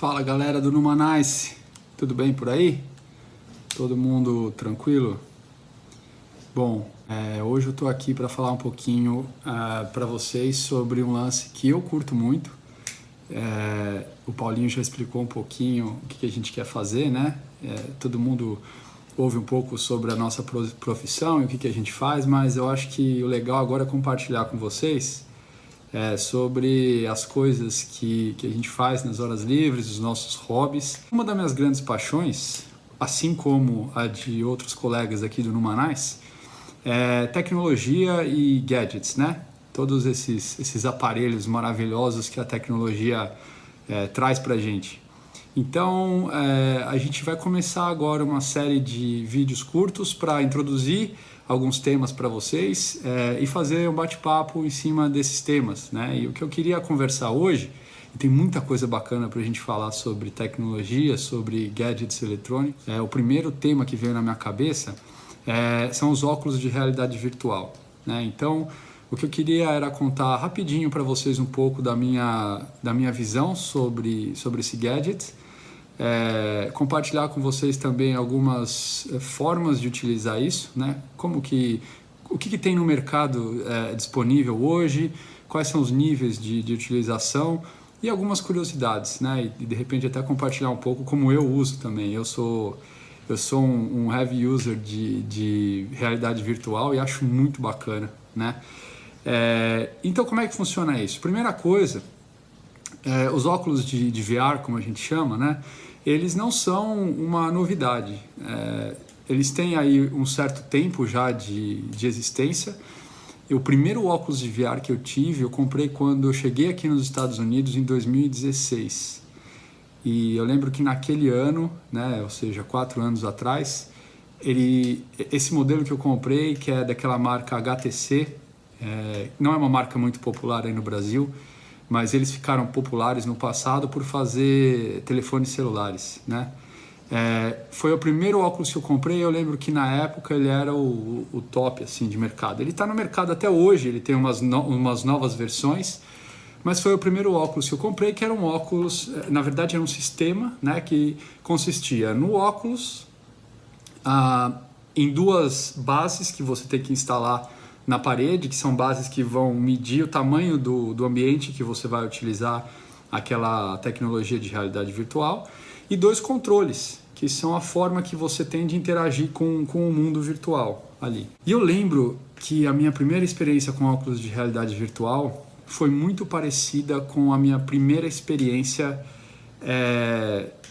Fala galera do Numanice, tudo bem por aí? Todo mundo tranquilo? Bom, hoje eu tô aqui para falar um pouquinho para vocês sobre um lance que eu curto muito. O Paulinho já explicou um pouquinho o que a gente quer fazer, né? Todo mundo ouve um pouco sobre a nossa profissão e o que a gente faz, mas eu acho que o legal agora é compartilhar com vocês sobre as coisas que a gente faz nas horas livres, os nossos hobbies. Uma das minhas grandes paixões, assim como a de outros colegas aqui do Numanice, é tecnologia e gadgets, né? Todos esses aparelhos maravilhosos que a tecnologia traz pra gente. Então, a gente vai começar agora uma série de vídeos curtos para introduzir alguns temas para vocês e fazer um bate-papo em cima desses temas, né? E o que eu queria conversar hoje, e tem muita coisa bacana para a gente falar sobre tecnologia, sobre gadgets eletrônicos. O primeiro tema que veio na minha cabeça são os óculos de realidade virtual, né? Então, o que eu queria era contar rapidinho para vocês um pouco da minha visão sobre esse gadget, compartilhar com vocês também algumas formas de utilizar isso, né? O que tem no mercado disponível hoje, quais são os níveis de utilização e algumas curiosidades, né? E de repente até compartilhar um pouco como eu uso também. Eu sou um heavy user de realidade virtual e acho muito bacana, né? Então como é que funciona isso? Primeira coisa, os óculos de VR, como a gente chama, né? Eles não são uma novidade. Eles têm aí um certo tempo já de existência. O primeiro óculos de VR que eu tive, eu comprei quando eu cheguei aqui nos Estados Unidos em 2016. E eu lembro que naquele ano, né, ou seja, 4 anos atrás, esse modelo que eu comprei, que é daquela marca HTC, não é uma marca muito popular aí no Brasil, mas eles ficaram populares no passado por fazer telefones celulares, né? Foi o primeiro óculos que eu comprei. Eu lembro que na época ele era o top assim, de mercado. Ele está no mercado até hoje, ele tem umas novas versões, mas foi o primeiro óculos que eu comprei, que era um óculos, na verdade era um sistema, né, que consistia no óculos, em duas bases que você tem que instalar na parede, que são bases que vão medir o tamanho do ambiente que você vai utilizar aquela tecnologia de realidade virtual, e 2 controles, que são a forma que você tem de interagir com o mundo virtual ali. E eu lembro que a minha primeira experiência com óculos de realidade virtual foi muito parecida com a minha primeira experiência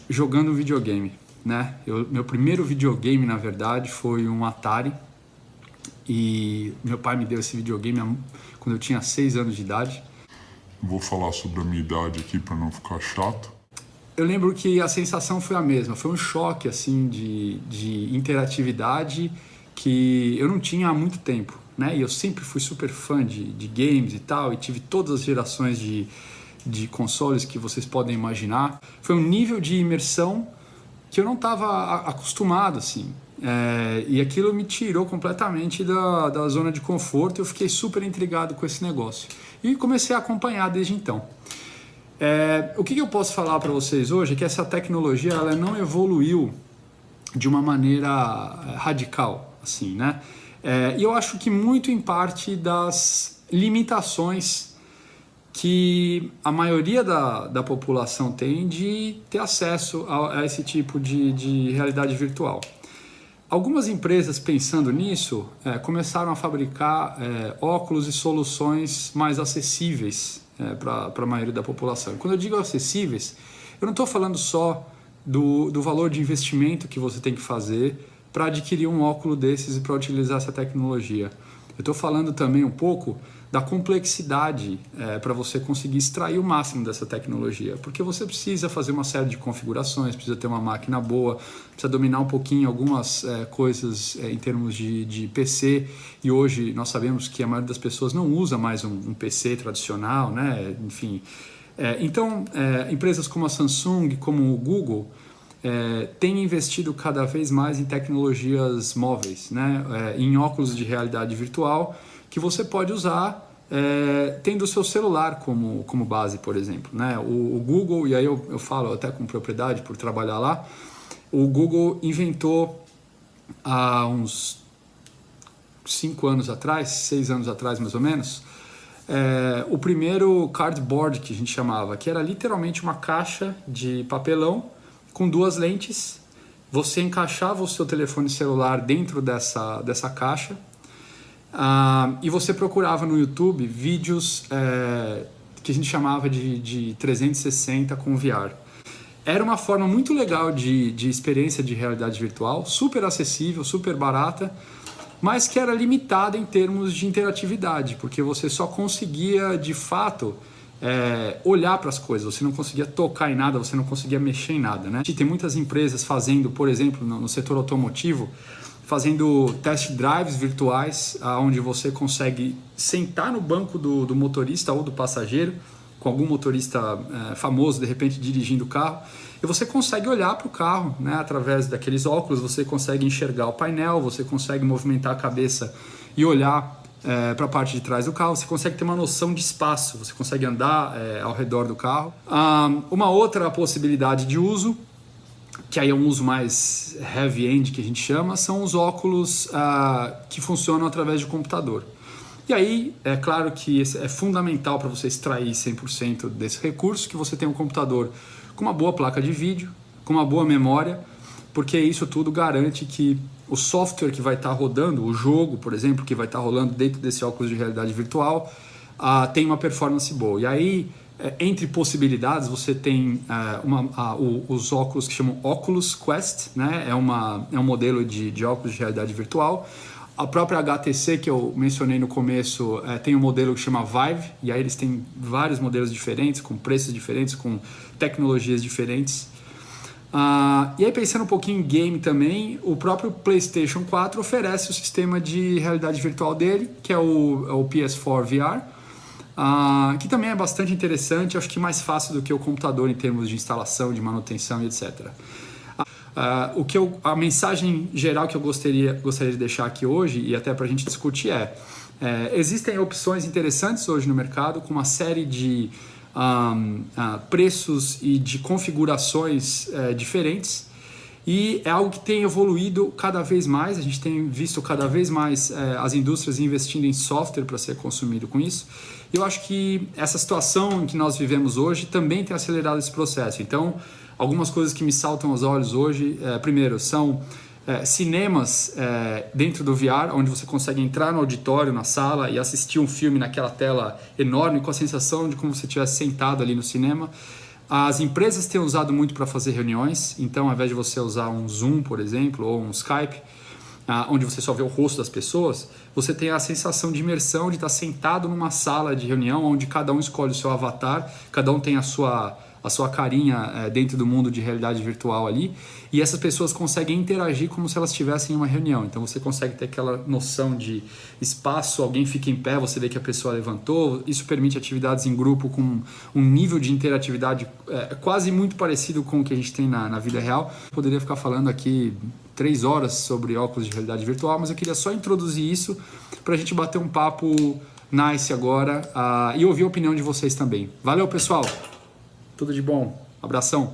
jogando videogame, né? Meu primeiro videogame, na verdade, foi um Atari. E meu pai me deu esse videogame quando eu tinha 6 anos de idade. Vou falar sobre a minha idade aqui para não ficar chato. Eu lembro que a sensação foi a mesma, foi um choque assim de interatividade que eu não tinha há muito tempo, né? E eu sempre fui super fã de games e tal, e tive todas as gerações de consoles que vocês podem imaginar. Foi um nível de imersão que eu não estava acostumado, assim. E aquilo me tirou completamente da zona de conforto. Eu fiquei super intrigado com esse negócio e comecei a acompanhar desde então. O que eu posso falar para vocês hoje é que essa tecnologia ela não evoluiu de uma maneira radical, assim, né? E eu acho que muito em parte das limitações que a maioria da população tem de ter acesso a esse tipo de realidade virtual. Algumas empresas, pensando nisso, começaram a fabricar óculos e soluções mais acessíveis para a maioria da população. Quando eu digo acessíveis, eu não estou falando só do valor de investimento que você tem que fazer para adquirir um óculos desses e para utilizar essa tecnologia. Eu estou falando também um pouco da complexidade para você conseguir extrair o máximo dessa tecnologia, porque você precisa fazer uma série de configurações, precisa ter uma máquina boa, precisa dominar um pouquinho algumas coisas em termos de PC, e hoje nós sabemos que a maioria das pessoas não usa mais um PC tradicional, né? Enfim, então empresas como a Samsung, como o Google, têm investido cada vez mais em tecnologias móveis, né? Em óculos de realidade virtual, que você pode usar tendo o seu celular como base, por exemplo, né? O Google, e aí eu falo até com propriedade por trabalhar lá, o Google inventou há uns 5 anos atrás, 6 anos atrás mais ou menos, o primeiro cardboard que a gente chamava, que era literalmente uma caixa de papelão com 2 lentes. Você encaixava o seu telefone celular dentro dessa caixa, e você procurava no YouTube vídeos que a gente chamava de 360 com VR. Era uma forma muito legal de experiência de realidade virtual, super acessível, super barata, mas que era limitada em termos de interatividade, porque você só conseguia, de fato, olhar para as coisas, você não conseguia tocar em nada, você não conseguia mexer em nada, né? Tem muitas empresas fazendo, por exemplo, no setor automotivo, fazendo test drives virtuais, onde você consegue sentar no banco do motorista ou do passageiro, com algum motorista famoso, de repente, dirigindo o carro, e você consegue olhar para o carro, né, através daqueles óculos, você consegue enxergar o painel, você consegue movimentar a cabeça e olhar para a parte de trás do carro, você consegue ter uma noção de espaço, você consegue andar ao redor do carro. Uma outra possibilidade de uso, que aí é um uso mais heavy-end que a gente chama, são os óculos que funcionam através de computador. E aí, é claro que é fundamental para você extrair 100% desse recurso, que você tenha um computador com uma boa placa de vídeo, com uma boa memória, porque isso tudo garante que o software que vai estar rodando, o jogo, por exemplo, que vai estar rolando dentro desse óculos de realidade virtual, tem uma performance boa. E aí, entre possibilidades, você tem os óculos que chamam Oculus Quest, né? É um modelo de óculos de realidade virtual. A própria HTC, que eu mencionei no começo, tem um modelo que chama Vive, e aí eles têm vários modelos diferentes, com preços diferentes, com tecnologias diferentes. E aí, pensando um pouquinho em game também, o próprio PlayStation 4 oferece o sistema de realidade virtual dele, que é o PS4 VR, que também é bastante interessante, acho que mais fácil do que o computador em termos de instalação, de manutenção e etc. A mensagem geral que eu gostaria de deixar aqui hoje, e até para a gente discutir, existem opções interessantes hoje no mercado com uma série de preços e de configurações diferentes, e é algo que tem evoluído cada vez mais. A gente tem visto cada vez mais as indústrias investindo em software para ser consumido com isso. E eu acho que essa situação em que nós vivemos hoje também tem acelerado esse processo. Então, algumas coisas que me saltam aos olhos hoje, primeiro, são cinemas dentro do VR, onde você consegue entrar no auditório, na sala, e assistir um filme naquela tela enorme, com a sensação de como se você estivesse sentado ali no cinema. As empresas têm usado muito para fazer reuniões, então ao invés de você usar um Zoom, por exemplo, ou um Skype, onde você só vê o rosto das pessoas, você tem a sensação de imersão, de estar sentado numa sala de reunião, onde cada um escolhe o seu avatar, cada um tem a sua carinha dentro do mundo de realidade virtual ali, e essas pessoas conseguem interagir como se elas estivessem em uma reunião. Então você consegue ter aquela noção de espaço, alguém fica em pé, você vê que a pessoa levantou. Isso permite atividades em grupo com um nível de interatividade quase muito parecido com o que a gente tem na vida real. Eu poderia ficar falando aqui 3 horas sobre óculos de realidade virtual, mas eu queria só introduzir isso para a gente bater um papo nice agora e ouvir a opinião de vocês também. Valeu, pessoal! Tudo de bom. Abração.